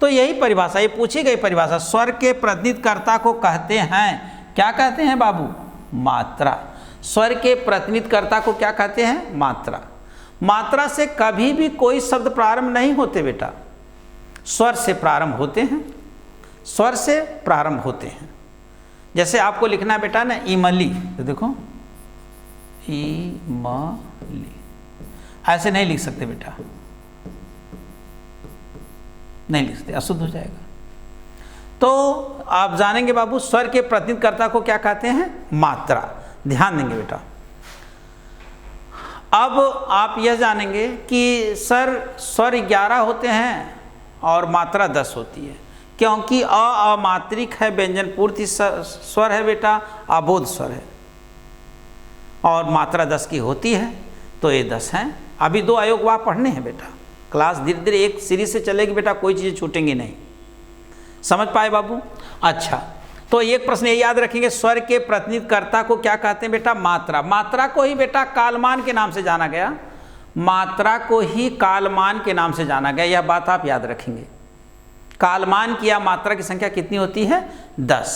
तो यही परिभाषा, ये पूछी गई परिभाषा, स्वर के प्रतिनिधिकर्ता को कहते हैं, क्या कहते हैं बाबू? मात्रा। स्वर के प्रतिनिधिकर्ता को क्या कहते हैं? मात्रा। मात्रा से कभी भी कोई शब्द प्रारंभ नहीं होते बेटा, स्वर से प्रारंभ होते हैं, स्वर से प्रारंभ होते हैं। जैसे आपको लिखना है बेटा ना इमली, तो देखो इमली, ऐसे नहीं लिख सकते बेटा, नहीं लिख सकते, अशुद्ध हो जाएगा। तो आप जानेंगे बाबू स्वर के प्रतिनिधिकर्ता को क्या कहते हैं? मात्रा। ध्यान देंगे बेटा। अब आप यह जानेंगे कि सर स्वर 11 होते हैं और मात्रा 10 होती है, क्योंकि अमात्रिक है, व्यंजन पूर्ति स्वर है बेटा, अबोध स्वर है, और मात्रा 10 की होती है, तो ये 10 हैं। अभी 2 अयोग वाह पढ़ने हैं बेटा, क्लास धीरे धीरे एक सीरीज से चलेगी बेटा, कोई चीज़ें छूटेंगी नहीं। समझ पाए बाबू? अच्छा, तो एक प्रश्न ये याद रखेंगे, स्वर के प्रतिनिधिकर्ता को क्या कहते हैं बेटा? मात्रा। मात्रा को ही बेटा कालमान के नाम से जाना गया, मात्रा को ही कालमान के नाम से जाना गया, यह बात आप याद रखेंगे। कालमान की या मात्रा की संख्या कितनी होती है? 10।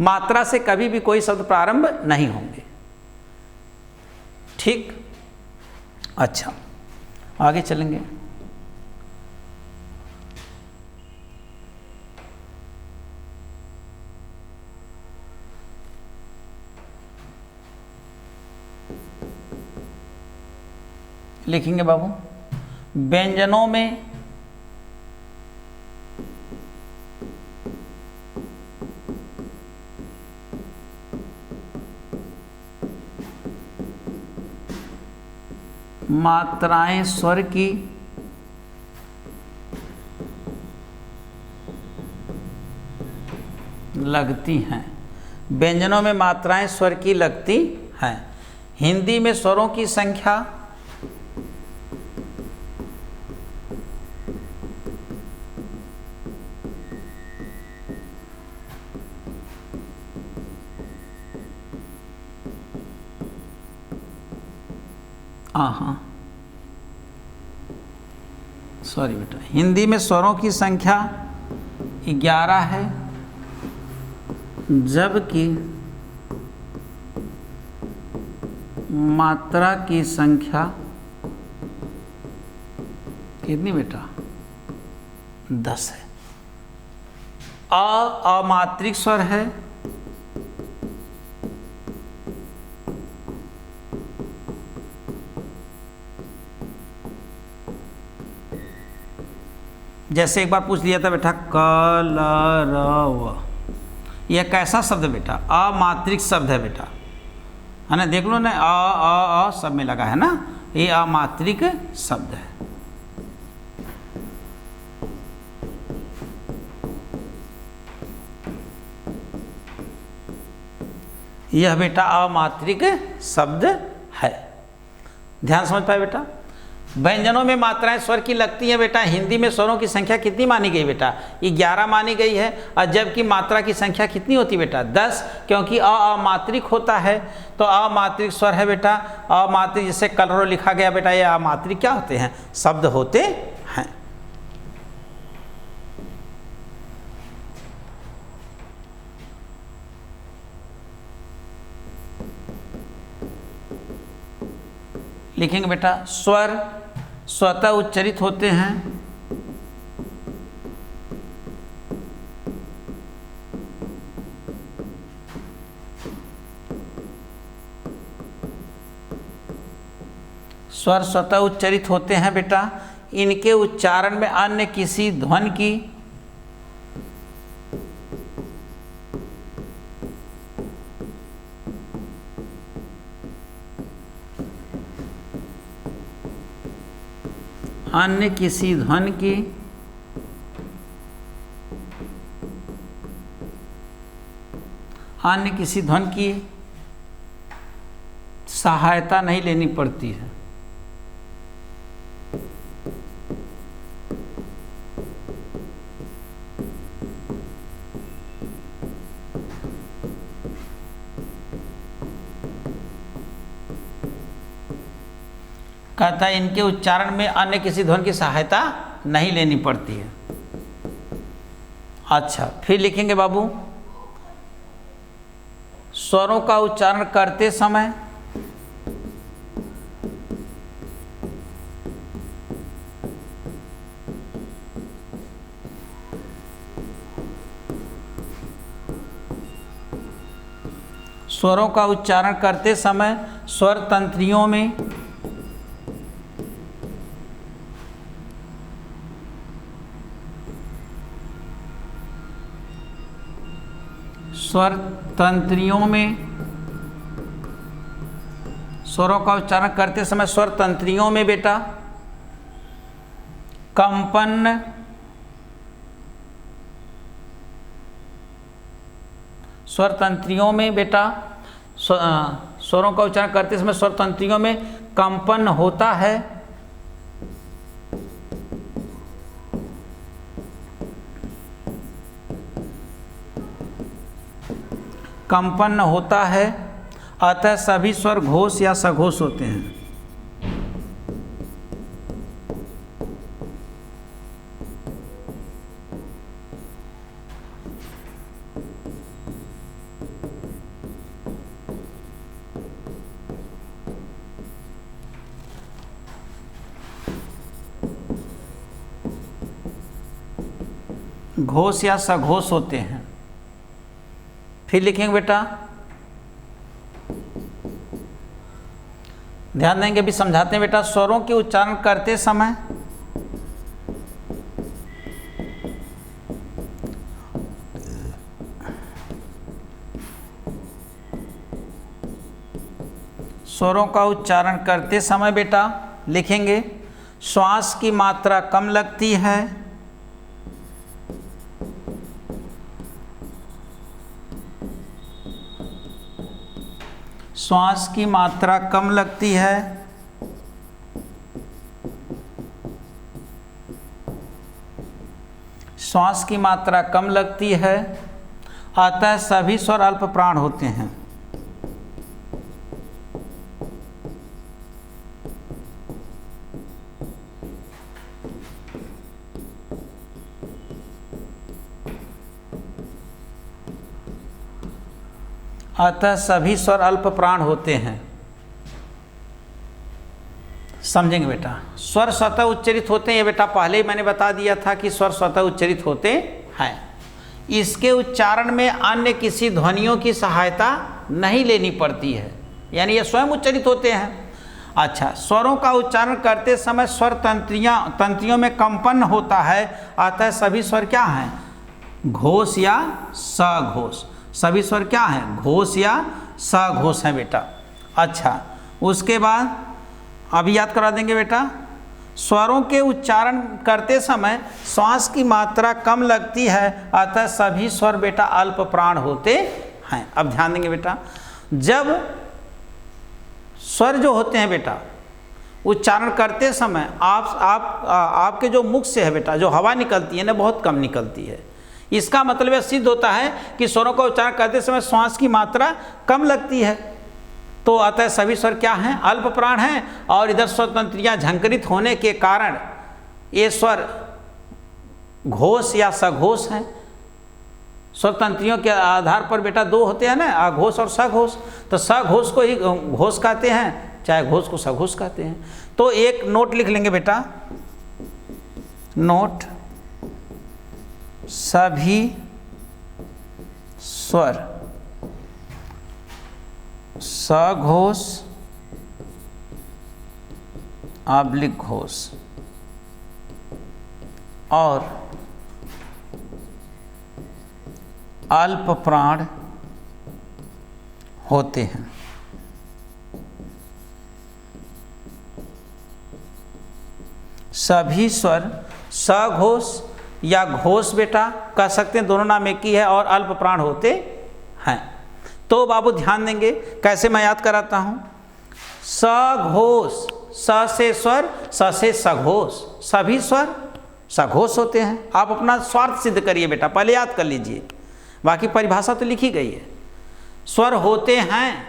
मात्रा से कभी भी कोई शब्द प्रारंभ नहीं होंगे। ठीक, अच्छा आगे चलेंगे। लिखेंगे बाबू, व्यंजनों में मात्राएं स्वर की लगती हैं। व्यंजनों में मात्राएं स्वर की लगती हैं। हिंदी में स्वरों की संख्या सॉरी बेटा, हिंदी में स्वरों की संख्या 11 है, जबकि मात्रा की संख्या कितनी बेटा? 10 है। अमात्रिक स्वर है, जैसे एक बार पूछ लिया था बेटा कलरव, यह कैसा शब्द है बेटा? अमात्रिक शब्द है बेटा, है ना? देख लो ना, अ सब में लगा है ना, ये अमात्रिक शब्द है। यह बेटा अमात्रिक शब्द है। ध्यान समझ पाए बेटा? व्यंजनों में मात्राएं स्वर की लगती हैं बेटा। हिंदी में स्वरों की संख्या कितनी मानी गई बेटा? 11 मानी गई है, और जबकि मात्रा की संख्या कितनी होती बेटा? 10, क्योंकि अमात्रिक होता है, तो अमात्रिक स्वर है बेटा। अमात्रिक जिसे कलरो लिखा गया बेटा, ये अमात्रिक क्या होते हैं? शब्द होते हैं। लिखेंगे बेटा, स्वर स्वतः उच्चरित होते हैं, स्वर स्वतः उच्चरित होते हैं बेटा। इनके उच्चारण में अन्य किसी ध्वनि की सहायता नहीं लेनी पड़ती है। कहता है इनके उच्चारण में अन्य किसी ध्वनि की सहायता नहीं लेनी पड़ती है। अच्छा, फिर लिखेंगे बाबू, स्वरों का उच्चारण करते समय स्वरों का उच्चारण करते समय स्वर तंत्रियों में स्वरों का उच्चारण करते समय स्वर तंत्रियों में बेटा कंपन स्वर तंत्रियों में बेटा स्वरों का उच्चारण करते समय स्वर तंत्रियों में कंपन होता है। कंपन होता है, अतः सभी स्वर घोष या सघोष होते हैं। घोष या सघोष होते हैं। फिर लिखेंगे बेटा, ध्यान देंगे, अभी समझाते हैं बेटा। स्वरों के उच्चारण करते समय बेटा लिखेंगे, श्वास की मात्रा कम लगती है, श्वास की मात्रा कम लगती है, श्वास की मात्रा कम लगती है, अतः सभी स्वर अल्प प्राण होते हैं। अतः सभी स्वर अल्प प्राण होते हैं। समझेंगे बेटा, स्वर स्वतः उच्चरित होते हैं, ये बेटा पहले ही मैंने बता दिया था कि स्वर स्वतः उच्चरित होते हैं। इसके उच्चारण में अन्य किसी ध्वनियों की सहायता नहीं लेनी पड़ती है, यानी ये स्वयं उच्चरित होते हैं। अच्छा, स्वरों का उच्चारण करते समय स्वर तंत्रियों में कंपन होता है, अतः सभी स्वर क्या हैं? घोष या सघोष। सभी स्वर क्या हैं? घोष या सघोष हैं बेटा। अच्छा, उसके बाद अभी याद करा देंगे बेटा, स्वरों के उच्चारण करते समय श्वास की मात्रा कम लगती है, अतः सभी स्वर बेटा अल्प प्राण होते हैं। अब ध्यान देंगे बेटा, जब स्वर जो होते हैं बेटा उच्चारण करते समय आपके जो मुख से है बेटा, जो हवा निकलती है ना, बहुत कम निकलती है। इसका मतलब यह सिद्ध होता है कि स्वरों का उच्चारण करते समय श्वास की मात्रा कम लगती है, तो अतः सभी स्वर क्या हैं? अल्प प्राण हैं। और इधर स्वर तंत्रियां झंकृत होने के कारण ये स्वर घोष या सघोष हैं। स्वर तंत्रियों के आधार पर बेटा दो होते हैं ना, आघोष और सघोष। तो सघोष को ही घोष कहते हैं, चाहे घोष को सघोष कहते हैं। तो एक नोट लिख लेंगे बेटा, नोट, सभी स्वर सघोष आब्लिक घोष और अल्प प्राण होते हैं। सभी स्वर सघोष या घोष बेटा कह सकते हैं, दोनों नाम एक ही है, और अल्प प्राण होते हैं। तो बाबू ध्यान देंगे, कैसे मैं याद कराता हूं। सघोष, स से स्वर, स से सघोष, सभी स्वर सघोष होते हैं। आप अपना स्वार्थ सिद्ध करिए बेटा, पहले याद कर लीजिए, बाकी परिभाषा तो लिखी गई है। स्वर होते हैं,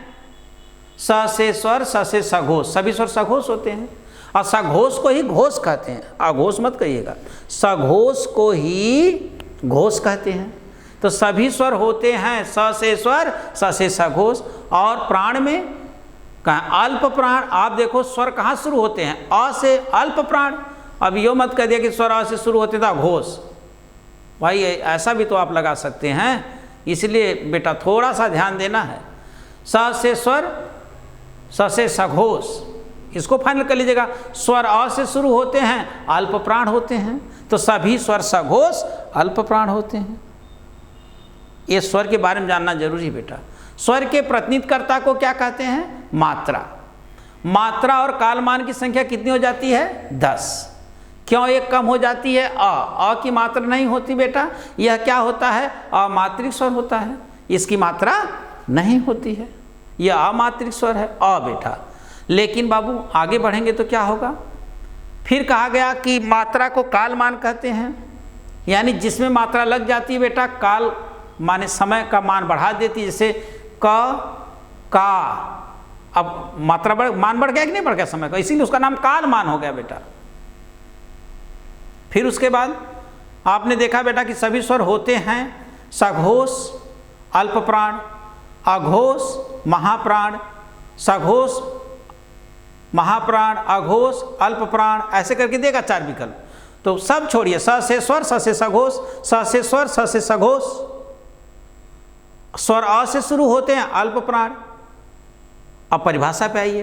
स से स्वर, स से सघोष, सभी स्वर सघोष होते हैं। और सघोष को ही घोष कहते हैं, अघोष मत कहिएगा। सघोष को ही घोष कहते हैं। तो सभी स्वर होते हैं, स से स्वर, स से सघोष। और प्राण में कहाँ अल्प प्राण, आप देखो स्वर कहाँ शुरू होते हैं, अ से अल्प प्राण। अब यो मत कह दिया कि स्वर अ से शुरू होते था घोष, भाई ऐसा भी तो आप लगा सकते हैं, इसलिए बेटा थोड़ा सा ध्यान देना है। स से स्वर, स से सघोष, इसको फाइनल कर लीजिएगा। स्वर अ से शुरू होते हैं, अल्प प्राण होते हैं, तो सभी स्वर सघोष अल्प प्राण होते हैं। ये स्वर के बारे में जानना जरूरी है बेटा। स्वर के प्रतिनिधिकर्ता को क्या कहते हैं? मात्रा। मात्रा और कालमान की संख्या कितनी हो जाती है? 10। क्यों एक कम हो जाती है? अ की मात्रा नहीं होती बेटा, यह क्या होता है? अमात्रिक स्वर होता है, इसकी मात्रा नहीं होती है, यह अमात्रिक स्वर है अ बेटा। लेकिन बाबू आगे बढ़ेंगे तो क्या होगा? फिर कहा गया कि मात्रा को कालमान कहते हैं, यानी जिसमें मात्रा लग जाती है बेटा, काल माने समय का मान बढ़ा देती है। जैसे का, अब मात्रा मान बढ़ गया कि नहीं बढ़ गया समय का, इसीलिए उसका नाम काल मान हो गया बेटा। फिर उसके बाद आपने देखा बेटा कि सभी स्वर होते हैं सघोष, अल्प प्राण, अघोष, महाप्राण, सघोष, महाप्राण, अघोष, अल्प प्राण, ऐसे करके देगा 4 विकल्प। तो सब छोड़िए, स से स्वर, स से सघोष, स से स्वर, स से सघोष। स्वर अ से शुरू होते हैं, अल्प प्राण। अब परिभाषा पे आइए,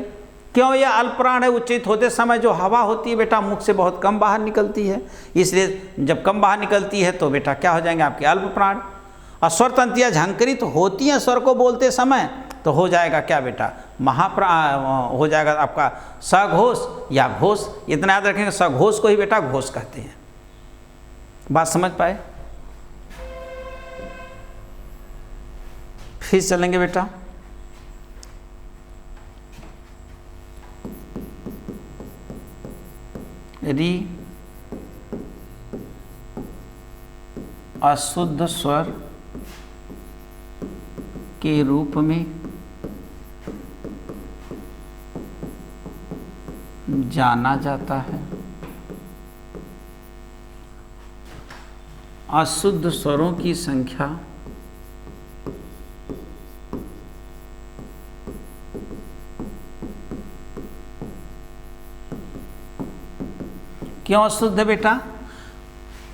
क्यों यह अल्प प्राण है? उच्चित होते समय जो हवा होती है बेटा मुख से बहुत कम बाहर निकलती है, इसलिए जब कम बाहर निकलती है तो बेटा क्या हो जाएंगे आपके? अल्प प्राण। और स्वर तंत्रियाँ झंकृत होती हैं स्वर को बोलते समय, तो हो जाएगा क्या बेटा? महाप्राण हो जाएगा आपका सघोष या घोष। इतना याद रखेंगे, सघोष को ही बेटा घोष कहते हैं। बात समझ पाए? फिर चलेंगे बेटा, री अशुद्ध स्वर के रूप में जाना जाता है। अशुद्ध स्वरों की संख्या क्यों अशुद्ध है बेटा?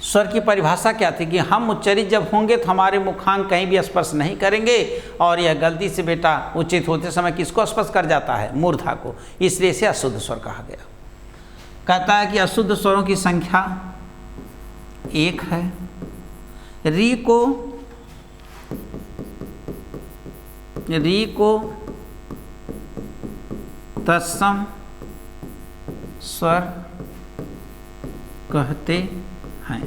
स्वर की परिभाषा क्या थी कि हम उच्चरित जब होंगे तो हमारे मुखांग कहीं भी स्पर्श नहीं करेंगे, और यह गलती से बेटा उच्चित होते समय किसको स्पर्श कर जाता है? मूर्धा को, इसलिए इसे अशुद्ध स्वर कहा गया। कहता है कि अशुद्ध स्वरों की संख्या 1 है। री को तत्सम स्वर कहते हैं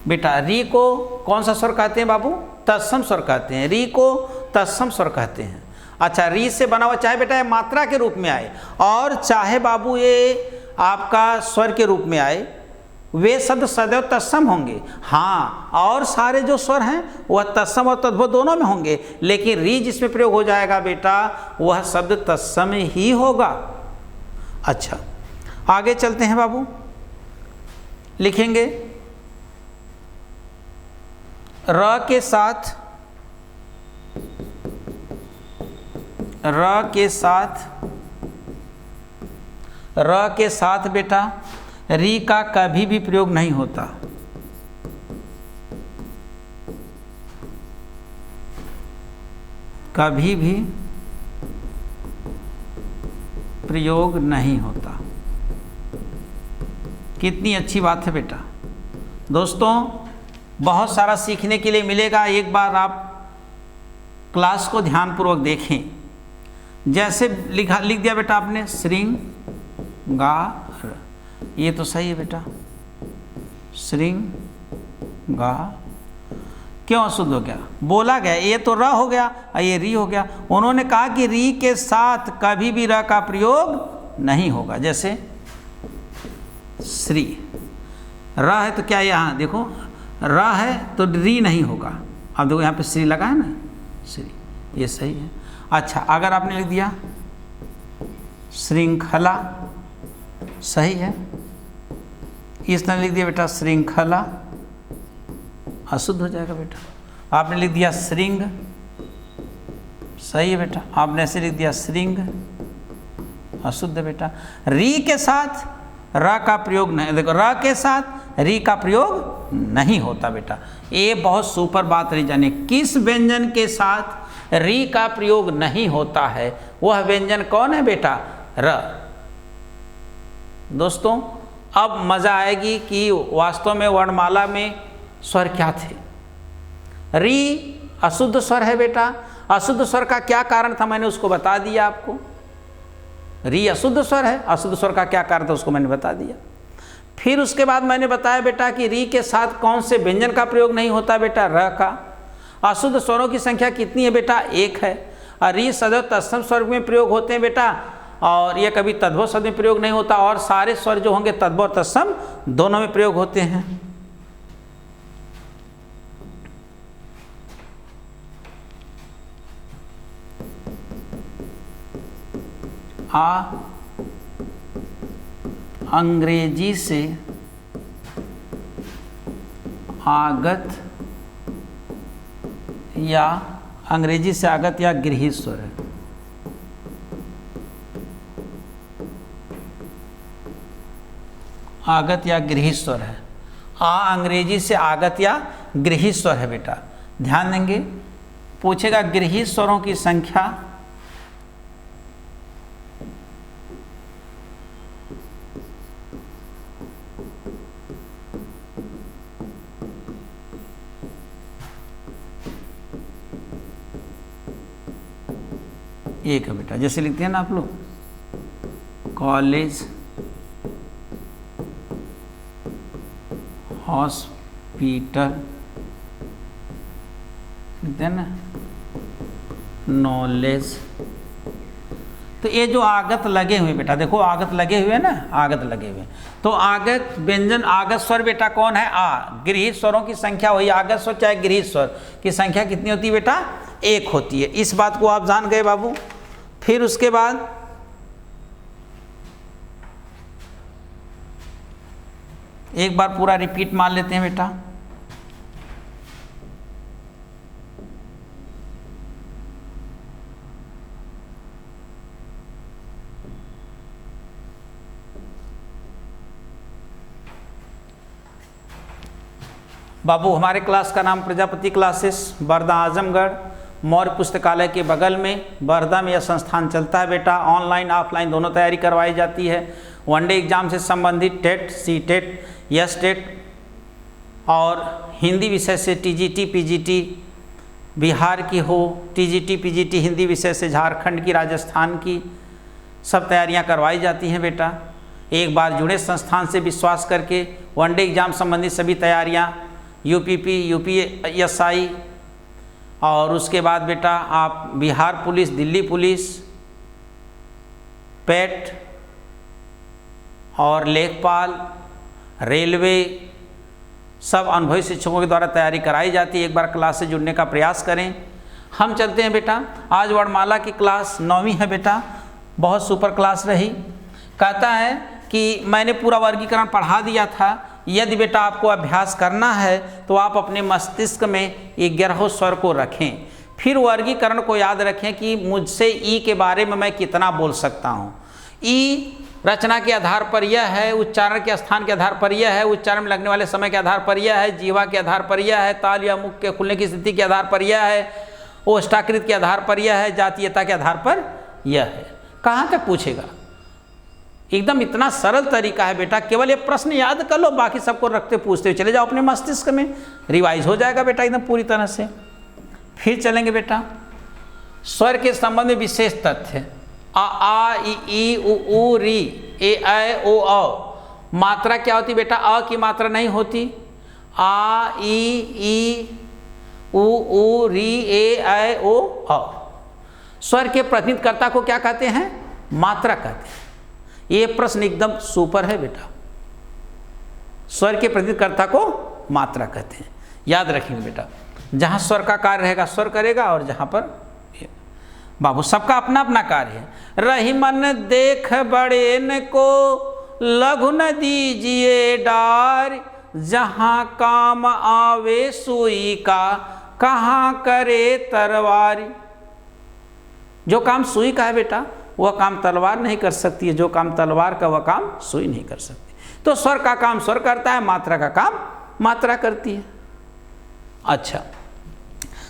बेटा। री को कौन सा स्वर कहते हैं बाबू? तत्सम स्वर कहते हैं। री को तत्सम स्वर कहते हैं। अच्छा, री से बना हुआ चाहे बेटा ये मात्रा के रूप में आए और चाहे बाबू ये आपका स्वर के रूप में आए, वे शब्द सदैव तत्सम होंगे। हाँ, और सारे जो स्वर हैं वह तत्सम और तद्भव दोनों में होंगे, लेकिन री जिसमें प्रयोग हो जाएगा बेटा वह शब्द तत्सम ही होगा। अच्छा, आगे चलते हैं बाबू, लिखेंगे र के साथ बेटा री का कभी भी प्रयोग नहीं होता। कभी भी प्रयोग नहीं होता। कितनी अच्छी बात है बेटा। दोस्तों बहुत सारा सीखने के लिए मिलेगा, एक बार आप क्लास को ध्यानपूर्वक देखें। जैसे लिख दिया बेटा आपने श्रृंगार, ये तो सही है बेटा, श्रृंगार। क्यों अशुद्ध हो गया? बोला गया, ये तो र हो गया और ये री हो गया। उन्होंने कहा कि री के साथ कभी भी र का प्रयोग नहीं होगा। जैसे श्री, र है तो क्या यहाँ देखो र है तो री नहीं होगा। अब देखो यहाँ पे श्री लगा है ना, श्री, ये सही है। अच्छा, अगर आपने लिख दिया श्रृंखला, सही है। इसने लिख दिया बेटा श्रृंखला, अशुद्ध हो जाएगा बेटा। आपने लिख दिया श्रृंग, सही है बेटा। आपने ऐसे लिख दिया श्रृंग, अशुद्ध बेटा। री के साथ र का प्रयोग नहीं, देखो र के साथ री का प्रयोग नहीं होता बेटा। ये बहुत सुपर बात रही जाने, किस व्यंजन के साथ री का प्रयोग नहीं होता है, वह व्यंजन कौन है बेटा? र। दोस्तों अब मजा आएगी कि वास्तव में वर्णमाला में स्वर क्या थे। री अशुद्ध स्वर है बेटा। अशुद्ध स्वर का क्या कारण था मैंने उसको बता दिया आपको। री अशुद्ध स्वर है, अशुद्ध स्वर का क्या कारण था उसको मैंने बता दिया। फिर उसके बाद मैंने बताया बेटा कि री के साथ कौन से व्यंजन का प्रयोग नहीं होता बेटा? र का। अशुद्ध स्वरों की संख्या कितनी है बेटा? 1 है। और री सदैव तत्सम स्वर में प्रयोग होते हैं बेटा, और ये कभी तद्भव शब्द में प्रयोग नहीं होता। और सारे स्वर जो होंगे तद्भव और तत्सम दोनों में प्रयोग होते हैं। आ अंग्रेजी से आगत या अंग्रेजी से आगत या गृहीत स्वर है। आगत या गृहीत स्वर है। आ अंग्रेजी से आगत या गृहीत स्वर है बेटा। ध्यान देंगे, पूछेगा गृहीत स्वरों की संख्या। एक है बेटा, जैसे लिखते हैं ना आप लोग, कॉलेज, हॉस्पिटल, लिखते हैं ना, नॉलेज। तो ये जो आगत लगे हुए बेटा, देखो आगत लगे हुए ना, आगत लगे हुए। तो आगत व्यंजन, आगत स्वर बेटा कौन है? आ। गृहीत स्वरों की संख्या, वही आगत स्वर चाहे गृहीत स्वर की संख्या कितनी होती है बेटा? 1 होती है। इस बात को आप जान गए बाबू। फिर उसके बाद एक बार पूरा रिपीट मान लेते हैं बेटा। बाबू हमारे क्लास का नाम प्रजापति क्लासेस, बरदा आजमगढ़, मौर्य पुस्तकालय के बगल में बरदा में यह संस्थान चलता है बेटा। ऑनलाइन ऑफलाइन दोनों तैयारी करवाई जाती है। वनडे एग्जाम से संबंधित TET, C TET, S TET और हिंदी विषय से टीजीटी, पीजीटी बिहार की हो, टीजीटी, पीजीटी हिंदी विषय से झारखंड की, राजस्थान की, सब तैयारियां करवाई जाती हैं बेटा। एक बार जुड़े संस्थान से विश्वास करके वनडे एग्जाम संबंधित सभी तैयारियां, यूपीपी, यूपीएसआई और उसके बाद बेटा आप बिहार पुलिस, दिल्ली पुलिस, पेट और लेखपाल, रेलवे, सब अनुभवी शिक्षकों के द्वारा तैयारी कराई जाती है। एक बार क्लास से जुड़ने का प्रयास करें। हम चलते हैं बेटा। आज वर्णमाला की क्लास 9वीं है बेटा, बहुत सुपर क्लास रही। कहता है कि मैंने पूरा वर्गीकरण पढ़ा दिया था। यदि बेटा आपको अभ्यास करना है तो आप अपने मस्तिष्क में 11 स्वर को रखें, फिर वर्गीकरण को याद रखें कि मुझसे ई के बारे में मैं कितना बोल सकता हूँ। ई रचना के आधार पर यह है, उच्चारण के स्थान के आधार पर यह है, उच्चारण में लगने वाले समय के आधार पर यह है, जीवा के आधार पर यह है, ताल या मुख के खुलने की स्थिति के आधार पर यह है, ओष्ठाकृत के आधार पर यह है, जातीयता के आधार पर यह है। कहाँ तक पूछेगा? एकदम इतना सरल तरीका है बेटा, केवल ये प्रश्न याद कर लो, बाकी सबको रखते पूछते हुए चले जाओ अपने मस्तिष्क में, रिवाइज हो जाएगा बेटा एकदम पूरी तरह से। फिर चलेंगे बेटा स्वर के संबंध में विशेष तथ्य। आ ई उ री, ए ऐ ओ औ। मात्रा क्या होती बेटा? अ की मात्रा नहीं होती। आ ई उ री, ए ऐ ओ औ। स्वर के प्रतिनिधिकर्ता को क्या कहते हैं? मात्रा कहते हैं। ये प्रश्न एकदम सुपर है बेटा। स्वर के प्रतिनिधिकर्ता को मात्रा कहते हैं, याद रखेंगे बेटा। जहाँ स्वर का कार्य रहेगा स्वर करेगा, और जहाँ पर बाबू सबका अपना अपना कार्य है। रही मन देख बड़े न को लघु न दीजिए डार, जहाँ काम आवे सुई का, कहाँ करे तलवारी। जो काम सुई का है बेटा वह काम तलवार नहीं कर सकती है, जो काम तलवार का वह काम सुई नहीं कर सकती। तो स्वर का काम स्वर करता है, मात्रा का काम मात्रा करती है। अच्छा,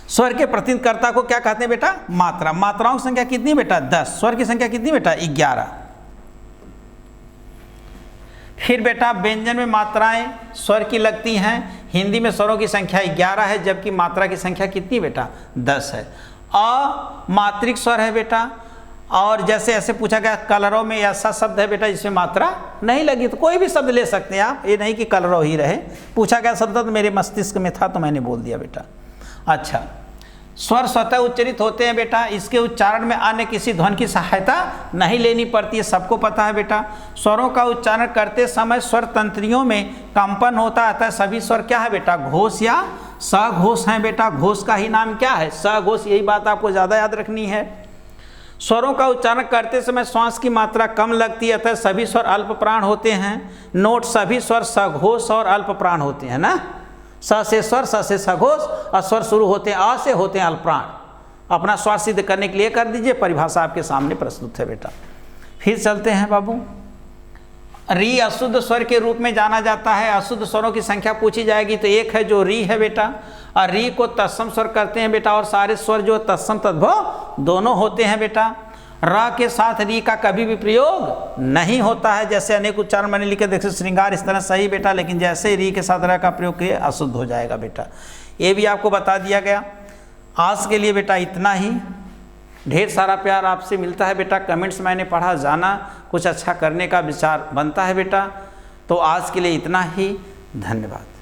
स्वर के प्रतिनिधिकर्ता को क्या कहते हैं बेटा? मात्रा। मात्राओं की संख्या कितनी बेटा? 10। स्वर की संख्या कितनी बेटा? 11। फिर बेटा व्यंजन में मात्राएं स्वर की लगती हैं। हिंदी में स्वरों की संख्या 11 है, जबकि मात्रा की संख्या कितनी बेटा? 10 है। अमात्रिक स्वर है बेटा। और जैसे ऐसे पूछा गया कलरव में ऐसा शब्द है बेटा जिसमें मात्रा नहीं लगी, तो कोई भी शब्द ले सकते हैं आप, ये नहीं कि कलरव ही रहे। पूछा गया शब्द तो मेरे मस्तिष्क में था तो मैंने बोल दिया बेटा। अच्छा, स्वर स्वतः उच्चरित होते हैं बेटा, इसके उच्चारण में अन्य किसी ध्वनि की सहायता नहीं लेनी पड़ती है, सबको पता है बेटा। स्वरों का उच्चारण करते समय स्वर तंत्रियों में कंपन होता है, अतः सभी स्वर क्या है बेटा? घोष या सघोष हैं बेटा। घोष का ही नाम क्या है? सघोष। यही बात आपको ज़्यादा याद रखनी है। स्वरों का उच्चारण करते समय श्वास की मात्रा कम लगती है, अतः सभी स्वर अल्प प्राण होते हैं। नोट, सभी स्वर सघोष और अल्प प्राण होते हैं ना। स से स्वर, स से सघोष, और स्वर शुरू होते हैं अ से, होते हैं अल्प प्राण। अपना स्वर सिद्ध करने के लिए कर दीजिए, परिभाषा आपके सामने प्रस्तुत है बेटा। फिर चलते हैं बाबू। री अशुद्ध स्वर के रूप में जाना जाता है। अशुद्ध स्वरों की संख्या पूछी जाएगी तो एक है जो री है बेटा, और री को तत्सम स्वर करते हैं बेटा, और सारे स्वर जो तत्सम तद्भव दोनों होते हैं बेटा। र के साथ री का कभी भी प्रयोग नहीं होता है, जैसे अनेक उच्चारण मैंने लिखे देखिए श्रृंगार, इस तरह सही बेटा, लेकिन जैसे री के साथ र का प्रयोग किए अशुद्ध हो जाएगा बेटा। ये भी आपको बता दिया गया। आज के लिए बेटा इतना ही। ढेर सारा प्यार आपसे मिलता है बेटा। कमेंट्स मैंने पढ़ा, जाना, कुछ अच्छा करने का विचार बनता है बेटा। तो आज के लिए इतना ही। धन्यवाद।